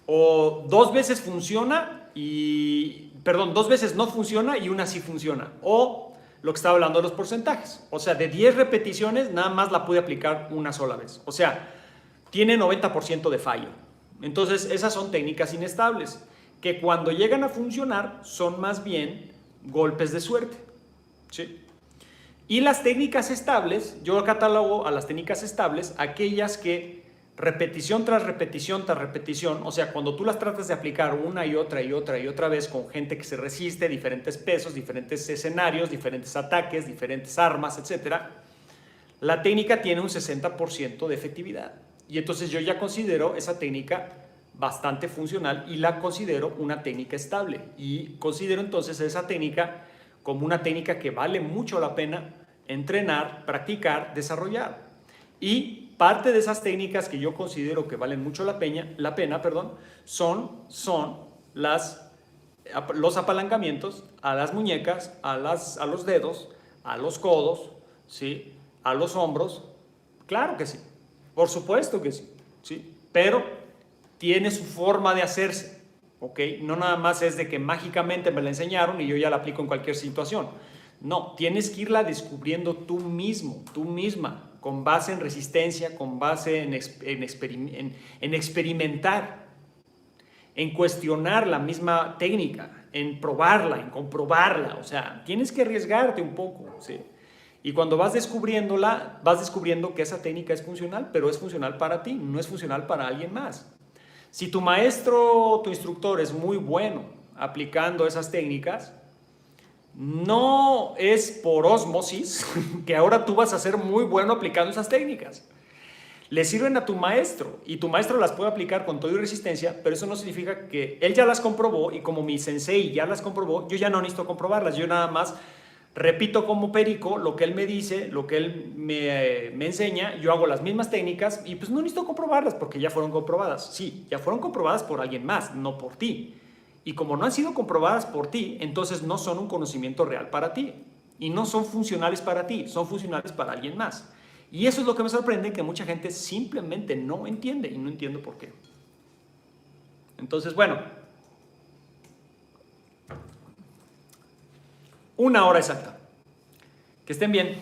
O dos veces funciona y, perdón, dos veces no funciona y una sí funciona. O lo que estaba hablando de los porcentajes. O sea, de 10 repeticiones nada más la pude aplicar una sola vez. O sea, tiene 90% de fallo. Entonces, esas son técnicas inestables, que cuando llegan a funcionar son más bien golpes de suerte. ¿Sí? Y las técnicas estables, yo catalogo a las técnicas estables aquellas que repetición tras repetición tras repetición, o sea, cuando tú las tratas de aplicar una y otra y otra y otra vez con gente que se resiste, diferentes pesos, diferentes escenarios, diferentes ataques, diferentes armas, etc., la técnica tiene un 60% de efectividad. Y entonces yo ya considero esa técnica bastante funcional y la considero una técnica estable. Y considero entonces esa técnica como una técnica que vale mucho la pena entrenar, practicar, desarrollar. Y parte de esas técnicas que yo considero que valen mucho la pena, son los apalancamientos a las muñecas, a los dedos, a los codos, ¿sí? A los hombros. Claro que sí, por supuesto que sí, ¿sí? Pero tiene su forma de hacerse. ¿Ok? No nada más es de que mágicamente me la enseñaron y yo ya la aplico en cualquier situación. No, tienes que irla descubriendo tú mismo, tú misma, con base en resistencia, con base en experimentar, en cuestionar la misma técnica, en probarla, en comprobarla. O sea, tienes que arriesgarte un poco, ¿sí? Y cuando vas descubriéndola, vas descubriendo que esa técnica es funcional, pero es funcional para ti, no es funcional para alguien más. Si tu maestro, tu instructor es muy bueno aplicando esas técnicas, no es por ósmosis que ahora tú vas a ser muy bueno aplicando esas técnicas. Le sirven a tu maestro y tu maestro las puede aplicar con todo y resistencia, pero eso no significa que él ya las comprobó y como mi sensei ya las comprobó, yo ya no necesito comprobarlas, yo nada más repito como perico lo que él me dice, lo que él me enseña, yo hago las mismas técnicas y pues no necesito comprobarlas porque ya fueron comprobadas. Sí, ya fueron comprobadas por alguien más, no por ti. Y como no han sido comprobadas por ti, entonces no son un conocimiento real para ti. Y no son funcionales para ti, son funcionales para alguien más. Y eso es lo que me sorprende, que mucha gente simplemente no entiende y no entiendo por qué. Entonces, bueno, 1 hora exacta. Que estén bien.